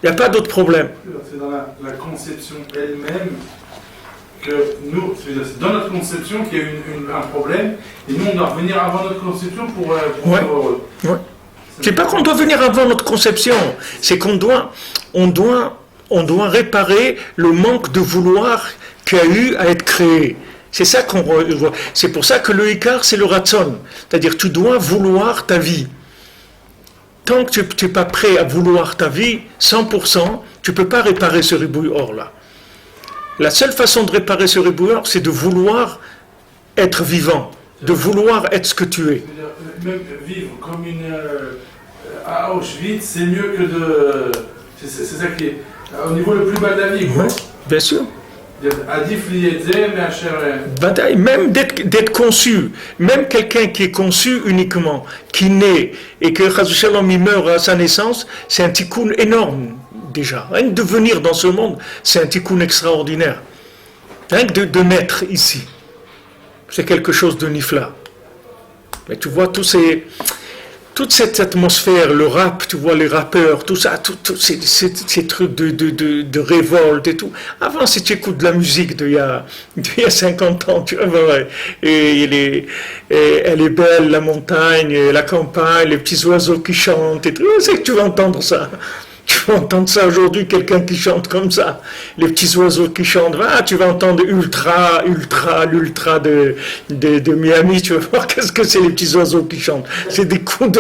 Il n'y a pas d'autre problème. C'est dans la conception elle-même que nous, c'est dans notre conception qu'il y a un problème, et nous, on doit revenir avant notre conception pour être heureux. Ouais. C'est pas qu'on doit venir avant notre conception, c'est qu'on doit réparer le manque de vouloir qu'il y a eu à être créé. C'est ça qu'on voit. C'est pour ça que le Ikar, c'est le Ratson. C'est-à-dire, tu dois vouloir ta vie. Tant que tu n'es pas prêt à vouloir ta vie, 100%, tu ne peux pas réparer ce ribouille or-là. La seule façon de réparer ce ribouille or, c'est de vouloir être vivant, de vouloir être ce que tu es. Même vivre comme à Auschwitz, c'est mieux que de... C'est ça qui est... Au niveau le plus bas de la vie, quoi. Oui, bien sûr. Même d'être conçu, même quelqu'un qui est conçu uniquement, qui naît et que Chas v'Shalom il meurt à sa naissance, c'est un tikkun énorme déjà. Rien que de venir dans ce monde, c'est un tikkun extraordinaire. Rien que de naître ici, c'est quelque chose de nifla. Mais tu vois toute cette atmosphère, le rap, tu vois les rappeurs, tout ça, ces trucs de révolte et tout. Avant, si tu écoutes de la musique d'il y a 50 ans, tu vois, et elle est belle, la montagne, la campagne, les petits oiseaux qui chantent et tout, c'est que tu vas entendre ça. Tu vas entendre ça aujourd'hui, quelqu'un qui chante comme ça. Les petits oiseaux qui chantent, tu vas entendre l'ultra de Miami, tu vas voir qu'est-ce que c'est les petits oiseaux qui chantent. C'est des coups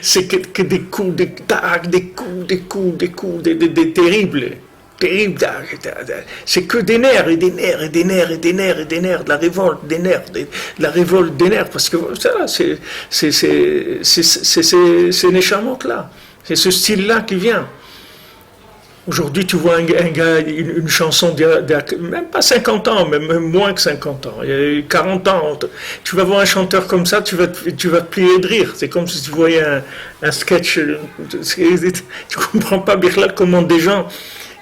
c'est que des coups de tac, des coups terribles. C'est que des nerfs, et des nerfs, et des nerfs, et des nerfs, et des nerfs, de la révolte, des nerfs, de la révolte des nerfs, parce que ça, c'est ces néchamotes-là. C'est ce style-là qui vient. Aujourd'hui, tu vois un gars, une chanson même pas 50 ans, même moins que 50 ans, il y a eu 40 ans. Tu vas voir un chanteur comme ça, tu vas te plier de rire. C'est comme si tu voyais un sketch. Tu comprends pas, Birlal, comment des gens,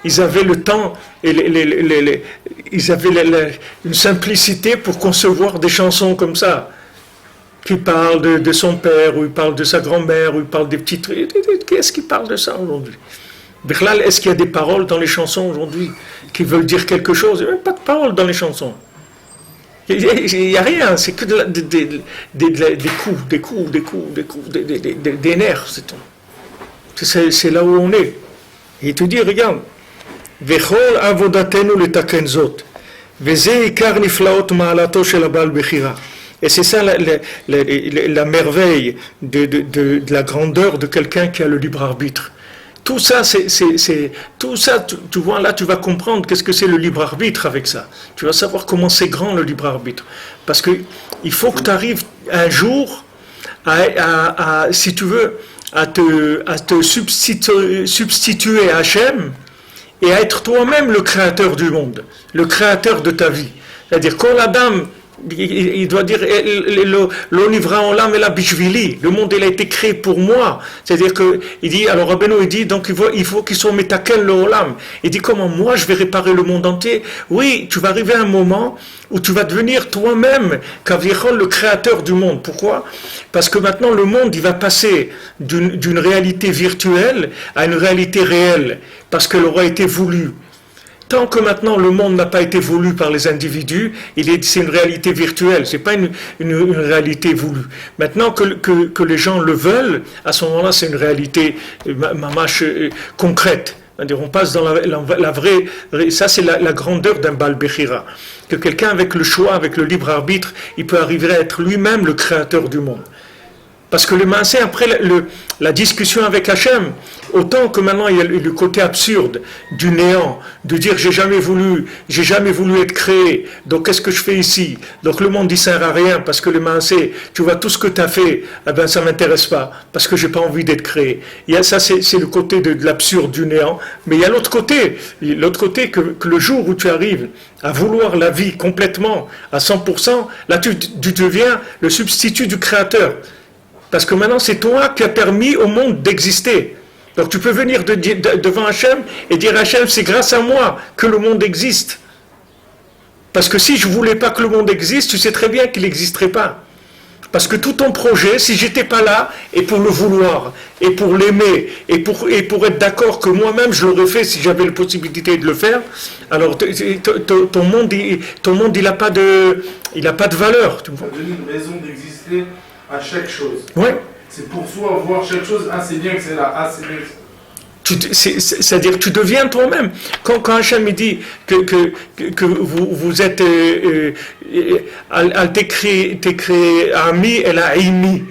ils avaient le temps et ils avaient une simplicité pour concevoir des chansons comme ça. Qui parle de son père, ou il parle de sa grand-mère, ou il parle des petits trucs. Qu'est-ce qu'il parle de ça aujourd'hui? Birlal, est-ce qu'il y a des paroles dans les chansons aujourd'hui qui veulent dire quelque chose? Il n'y a même pas de paroles dans les chansons. Il n'y a rien, c'est que des coups, des nerfs, c'est tout. C'est là où on est. Et il te dit, regarde, Vechol avodatenu letaken zot, veze ikar niflaot ma'alato shel habal bechira. Et c'est ça la merveille de la grandeur de quelqu'un qui a le libre arbitre. Tout ça, tout ça, tu vois, là, tu vas comprendre qu'est-ce que c'est le libre arbitre avec ça. Tu vas savoir comment c'est grand le libre arbitre. Parce que il faut que tu arrives un jour si tu veux, à te substituer à Hachem et à être toi-même le créateur du monde, le créateur de ta vie. C'est-à-dire, quand la dame, il doit dire l'onivra olam et la bishvili, le monde il a été créé pour moi. C'est-à-dire que il dit, alors Rabbeinu il dit, donc il faut qu'ils soient metaken le olam. Il dit, comment moi je vais réparer le monde entier? Oui, tu vas arriver à un moment où tu vas devenir toi-même Kavichol, le créateur du monde. Pourquoi? Parce que maintenant le monde il va passer d'une réalité virtuelle à une réalité réelle, parce qu'elle aura été voulue. Tant que maintenant le monde n'a pas été voulu par les individus, c'est une réalité virtuelle, c'est pas une réalité voulue. Maintenant que les gens le veulent, à ce moment-là c'est une réalité mamash concrète. On passe dans la vraie, ça c'est la grandeur d'un Baal Bechira. Que quelqu'un avec le choix, avec le libre arbitre, il peut arriver à être lui-même le créateur du monde. Parce que le Maaseh, après la discussion avec Hachem, autant que maintenant il y a le côté absurde du néant, de dire j'ai jamais voulu être créé, donc qu'est-ce que je fais ici? Donc le monde il sert à rien, parce que le Maaseh, tu vois tout ce que tu as fait, eh ben ça m'intéresse pas, parce que j'ai pas envie d'être créé. Ça c'est le côté de l'absurde du néant, mais il y a l'autre côté que le jour où tu arrives à vouloir la vie complètement, à 100%, là tu deviens le substitut du créateur. Parce que maintenant, c'est toi qui as permis au monde d'exister. Donc tu peux venir devant Hachem et dire Hachem, c'est grâce à moi que le monde existe. Parce que si je ne voulais pas que le monde existe, tu sais très bien qu'il n'existerait pas. Parce que tout ton projet, si j'étais pas là, et pour le vouloir, et pour l'aimer, et pour être d'accord que moi-même je l'aurais fait si j'avais la possibilité de le faire, alors ton monde, il n'a pas de valeur. Ça donne une raison d'exister à chaque chose. Ouais. C'est pour soi voir chaque chose, c'est bien que c'est là, c'est bien que c'est... C'est-à-dire que tu deviens toi-même. Quand Hachem me dit que vous êtes t'es créé ami et la aimi,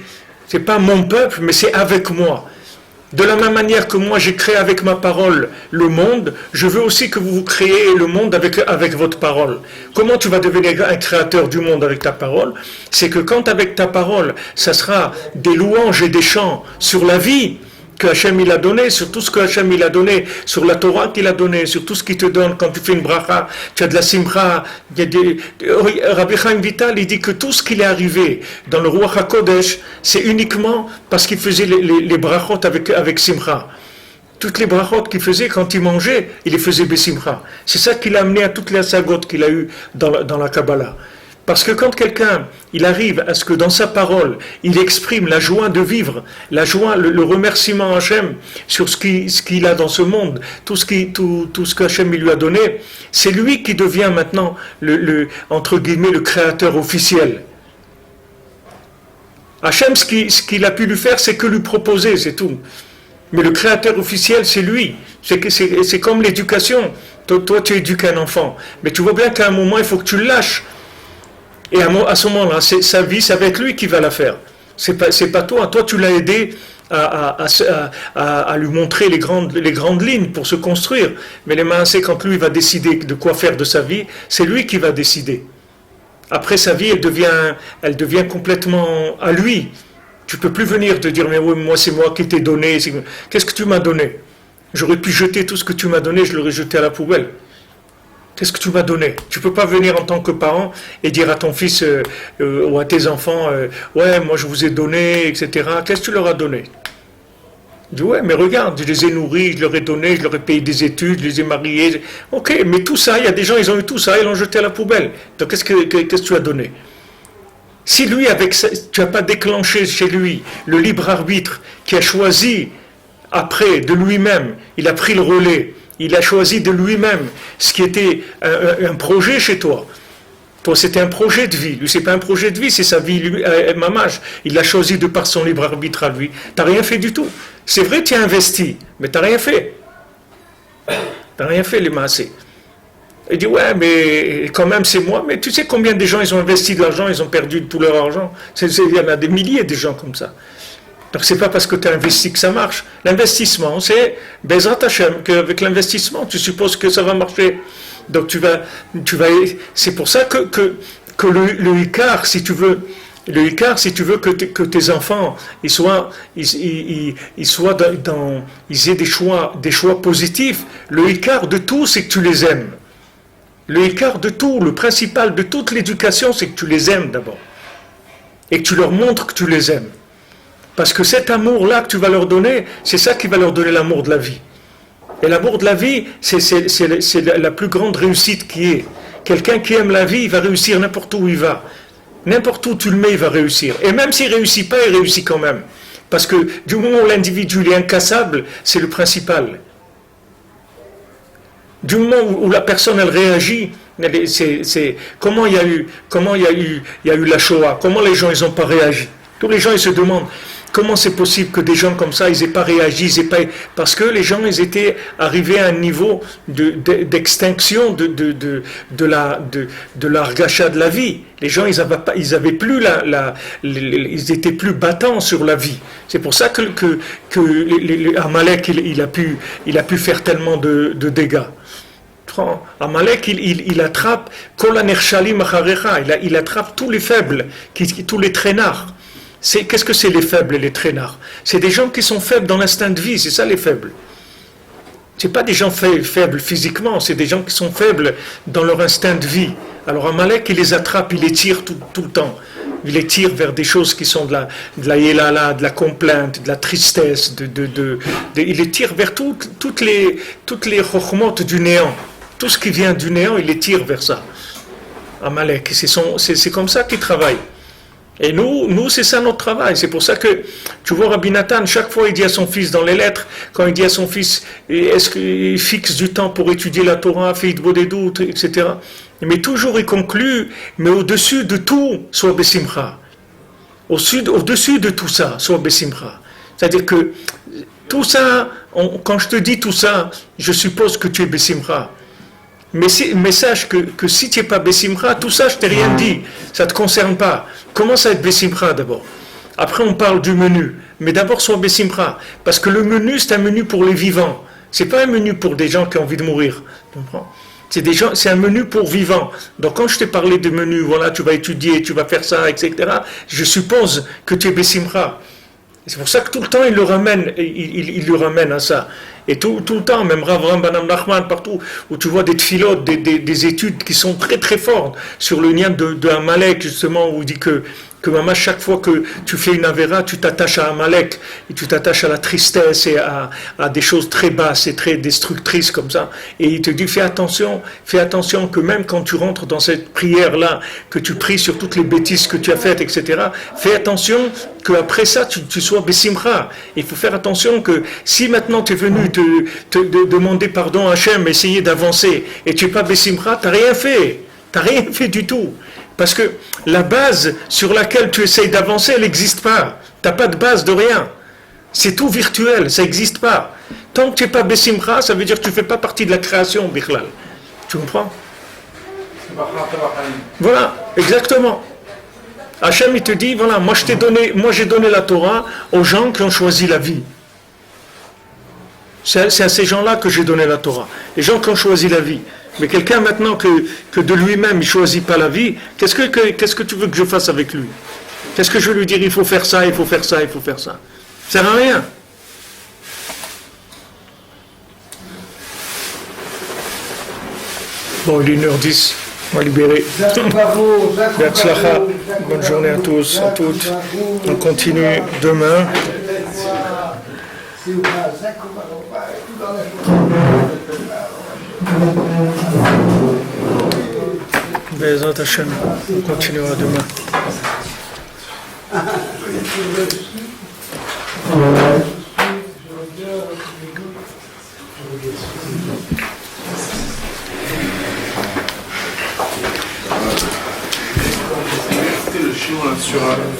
c'est pas mon peuple, mais c'est avec moi. De la même manière que moi j'ai créé avec ma parole le monde, je veux aussi que vous créez le monde avec votre parole. Comment tu vas devenir un créateur du monde avec ta parole? C'est que quand avec ta parole, ça sera des louanges et des chants sur la vie que Hachem il a donné, sur tout ce que Hachem il a donné, sur la Torah qu'il a donné, sur tout ce qu'il te donne quand tu fais une bracha, tu as de la simcha. Rabbi Chaim Vital il dit que tout ce qu'il est arrivé dans le Ruach HaKodesh, c'est uniquement parce qu'il faisait les brachot avec simcha. Toutes les brachot qu'il faisait quand il mangeait, il les faisait besimcha. C'est ça qu'il a amené à toutes les asagot qu'il a eues dans la Kabbalah. Parce que quand quelqu'un, il arrive à ce que dans sa parole, il exprime la joie de vivre, la joie, le remerciement à Hachem sur ce qu'il a dans ce monde, tout ce que Hachem lui a donné, c'est lui qui devient maintenant entre guillemets le créateur officiel. Hachem, ce qu'il a pu lui faire, c'est que lui proposer, c'est tout. Mais le créateur officiel, c'est lui. C'est comme l'éducation. Toi, tu éduques un enfant, mais tu vois bien qu'à un moment, il faut que tu le lâches. Et à ce moment-là, sa vie, ça va être lui qui va la faire. C'est pas toi. Toi, tu l'as aidé à lui montrer les grandes lignes pour se construire. Mais les mains, c'est quand lui va décider de quoi faire de sa vie, c'est lui qui va décider. Après sa vie, elle devient complètement à lui. Tu peux plus venir te dire, mais oui, moi, c'est moi qui t'ai donné. Qu'est-ce que tu m'as donné? J'aurais pu jeter tout ce que tu m'as donné, je l'aurais jeté à la poubelle. Qu'est-ce que tu m'as donné? Tu ne peux pas venir en tant que parent et dire à ton fils ou à tes enfants, ouais, moi je vous ai donné, etc. Qu'est-ce que tu leur as donné? Je dis, ouais, mais regarde, je les ai nourris, je leur ai donné, je leur ai payé des études, je les ai mariés. Ok, mais tout ça, il y a des gens, ils ont eu tout ça, ils l'ont jeté à la poubelle. Donc qu'est-ce que tu as donné? Si lui, avec ça, tu n'as pas déclenché chez lui le libre arbitre qui a choisi après de lui-même, il a pris le relais. Il a choisi de lui-même ce qui était un projet chez toi. Toi, c'était un projet de vie. Lui, c'est pas un projet de vie, c'est sa vie, lui, mamage. Il l'a choisi de par son libre arbitre à lui. T'as rien fait du tout. C'est vrai, tu as investi, mais t'as rien fait. T'as rien fait, les massés. Il dit, ouais, mais quand même, c'est moi. Mais tu sais combien de gens, ils ont investi de l'argent, ils ont perdu tout leur argent. Il y en a des milliers de gens comme ça. Donc, c'est pas parce que tu as investi que ça marche. L'investissement, c'est Bezrat Hashem, qu'avec l'investissement, tu supposes que ça va marcher. Donc, c'est pour ça que le Icar, si tu veux, que tes enfants, ils aient des choix positifs, le Icar de tout, c'est que tu les aimes. Le Icar de tout, le principal de toute l'éducation, c'est que tu les aimes d'abord. Et que tu leur montres que tu les aimes. Parce que cet amour-là que tu vas leur donner, c'est ça qui va leur donner l'amour de la vie. Et l'amour de la vie, c'est la plus grande réussite qui est. Quelqu'un qui aime la vie, il va réussir n'importe où il va. N'importe où tu le mets, il va réussir. Et même s'il ne réussit pas, il réussit quand même. Parce que du moment où l'individu est incassable, c'est le principal. Du moment où la personne, elle réagit, comment il y a eu la Shoah, comment les gens, ils n'ont pas réagi. Tous les gens, ils se demandent, comment c'est possible que des gens comme ça, ils n'aient pas réagi, parce que les gens, ils étaient arrivés à un niveau d'extinction de l'argacha de la vie. Les gens, ils avaient plus ils étaient plus battants sur la vie. C'est pour ça que Amalek, il a pu faire tellement de dégâts. Amalek, il attrape il attrape tous les faibles, tous les traînards. Qu'est-ce que c'est les faibles et les traînards? C'est des gens qui sont faibles dans l'instinct de vie, c'est ça les faibles. C'est pas des gens faibles physiquement, c'est des gens qui sont faibles dans leur instinct de vie. Alors Amalek, il les attrape, il les tire tout le temps. Il les tire vers des choses qui sont de la yélala, de la complainte, de la tristesse, il les tire vers toutes les chokhmotes du néant. Tout ce qui vient du néant, il les tire vers ça. Amalek, c'est comme ça qu'il travaille. Et nous, c'est ça notre travail. C'est pour ça que, tu vois, Rabbi Nathan, chaque fois il dit à son fils dans les lettres, quand il dit à son fils, est-ce qu'il fixe du temps pour étudier la Torah, fait des doutes, etc. Mais toujours il conclut, mais au-dessus de tout, sois Bessimcha. Au-dessus de tout ça, sois Bessimcha. C'est-à-dire que tout ça, quand je te dis tout ça, je suppose que tu es Bessimcha. Mais sache que si tu n'es pas Bessimcha, tout ça, je t'ai rien dit. Ça ne te concerne pas. Commence à être Bessimcha d'abord. Après, on parle du menu. Mais d'abord, sois Bessimcha. Parce que le menu, c'est un menu pour les vivants. Ce n'est pas un menu pour des gens qui ont envie de mourir. Tu comprends? C'est un menu pour vivants. Donc, quand je t'ai parlé de menu, voilà, tu vas étudier, tu vas faire ça, etc., je suppose que tu es Bessimcha. C'est pour ça que tout le temps, il le ramène à ça. Et tout le temps, même Rav Banam Nachman, partout, où tu vois des tfilotes, des études qui sont très très fortes sur le lien de Amalek, justement, où il dit que maman, chaque fois que tu fais une avéra, tu t'attaches à Amalek, et tu t'attaches à la tristesse et à des choses très basses et très destructrices comme ça. Et il te dit, fais attention que même quand tu rentres dans cette prière-là, que tu pries sur toutes les bêtises que tu as faites, etc., fais attention qu'après ça, tu sois Bessimcha. Il faut faire attention que si maintenant tu es venu te demander pardon à Hachem, essayer d'avancer, et tu n'es pas Bessimcha, tu n'as rien fait. Tu n'as rien fait du tout. Parce que la base sur laquelle tu essayes d'avancer, elle n'existe pas. Tu n'as pas de base de rien. C'est tout virtuel, ça n'existe pas. Tant que tu n'es pas Bessimcha, ça veut dire que tu ne fais pas partie de la création, Bichlal. Tu comprends? Voilà, exactement. Hachem, il te dit, voilà, moi j'ai donné la Torah aux gens qui ont choisi la vie. C'est à ces gens-là que j'ai donné la Torah. Les gens qui ont choisi la vie. Mais quelqu'un maintenant que de lui-même il ne choisit pas la vie, qu'est-ce que tu veux que je fasse avec lui? Qu'est-ce que je veux lui dire? Il faut faire ça, il faut faire ça, il faut faire ça. Ça ne sert à rien. Bon, il est 1h10, on va libérer. Bonne journée à tous, à toutes. On continue demain. Bezat Hashem, on continuera demain.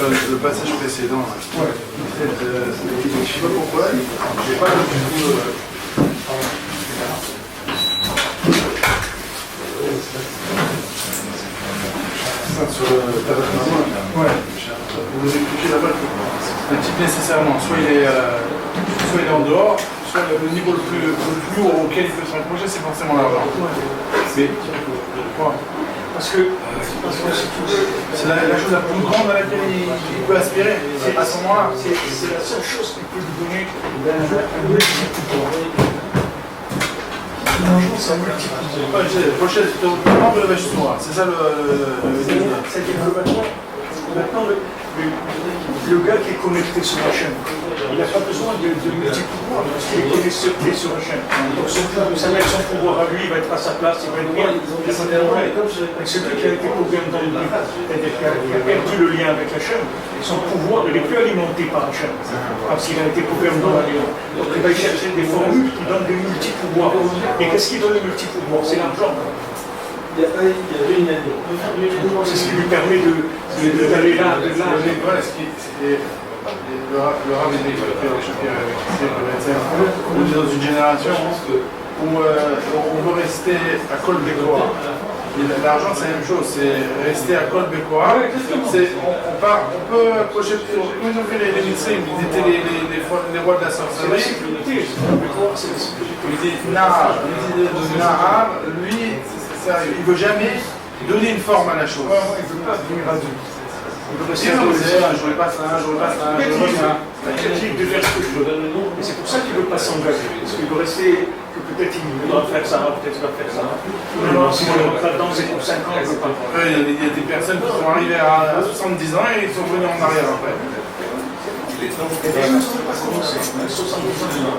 le passage précédent. Là. Ouais. Je sais pas pourquoi, j'ai pas du tout. Sur le tabac de main. Ouais. Vous vous expliquez là-bas le type nécessairement, soit il est en dehors, soit le niveau le plus haut auquel il peut se rapprocher, c'est forcément l'argent. Mais pourquoi? Parce que c'est la chose la plus grande à laquelle il peut aspirer à ce moment-là. C'est la seule chose qui peut lui donner un multi-pouvoir. C'est un multi-pouvoir. C'est ça le. C'est-à-dire que maintenant, le gars qui est connecté sur la chaîne, il n'a pas besoin de multi-pouvoir parce qu'il est connecté sur la chaîne. Donc ça met son pouvoir à lui, il va être à sa place, il va être bien. Celui qui a été programmé dans le but, c'est-à-dire qui a perdu le lien avec la chaîne, son pouvoir, il n'est plus alimenté par la chaîne parce qu'il a été programmé dans la lien. Donc il va chercher des formules qui donnent des multi-pouvoirs. Et qu'est-ce qui donne les multi-pouvoirs? C'est l'argent. C'est ce qui lui permet d'aller là, de là. Le rap est dans une génération où on veut rester à Kol Bekora. L'argent, c'est la même chose, c'est rester à Kol Bekora. On peut accrocher sur. Comment ils ont fait les médecins? Ils étaient les rois de la sorcellerie. Il dit Nahar. Lui, il ne veut jamais donner une forme à la chose. Il ne veut pas devenir adulte. Il veut rester un jour, il passe là, un jour, il passe là, un jour, il passe là. Il de faire ce que je veux. Et c'est pour ça qu'il ne veut pas s'engager. Parce qu'il veut rester, que peut-être il va faire ça, peut-être il va faire ça. Non, si on rentre là-dedans, c'est pour 5 ans, il ne veut pas. Il y a des personnes qui sont arrivées à 70 ans et ils sont venus en arrière après. Et les gens ne sont pas commencés, 70 ans.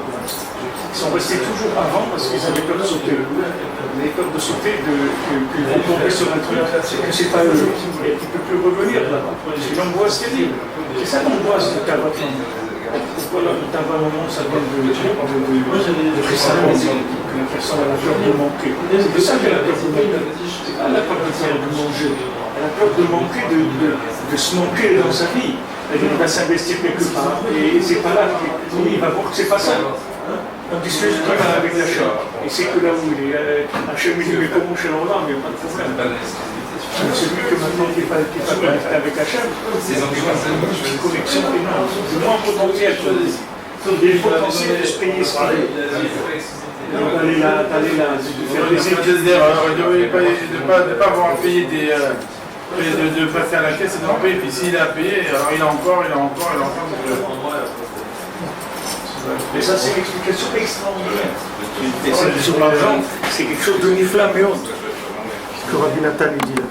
Ils sont restés toujours avant parce qu'ils avaient peur de sauter. Ils avaient peur de sauter, qu'ils vont tomber sur un truc, que c'est pas eux. Et tu ne peux plus revenir là-bas. C'est l'angoisse terrible. C'est ça l'angoisse du tabac. Pourquoi le tabac, au moment, ça vient de chrysalide, que la personne a la peur de manquer. C'est de ça qu'elle a peur de manquer. C'est pas la peur de manger. Elle a peur de manquer, de se manquer dans sa vie. Il va s'investir quelque part. Et c'est pas là. Il va voir que c'est pas ça. Donc il se fait du mal avec la chaîne. Et c'est que là où il est, Hachem il dit mais comment chez l'Orlam, il n'y a pas de problème. Celui que maintenant qui n'est pas connecté avec Hachem, c'est une connexion énorme. Du moins potentiel. Des potentiels de se payer ce qu'il est. D'aller là, de faire des études d'erreur, de ne pas avoir payé de passer à la caisse et de en payer. Puis s'il a payé, alors il a encore. Et ça, c'est une explication extraordinaire. Et sur l'argent, c'est quelque chose de niflam et autre. Que Rabbi Nathan lui dit là.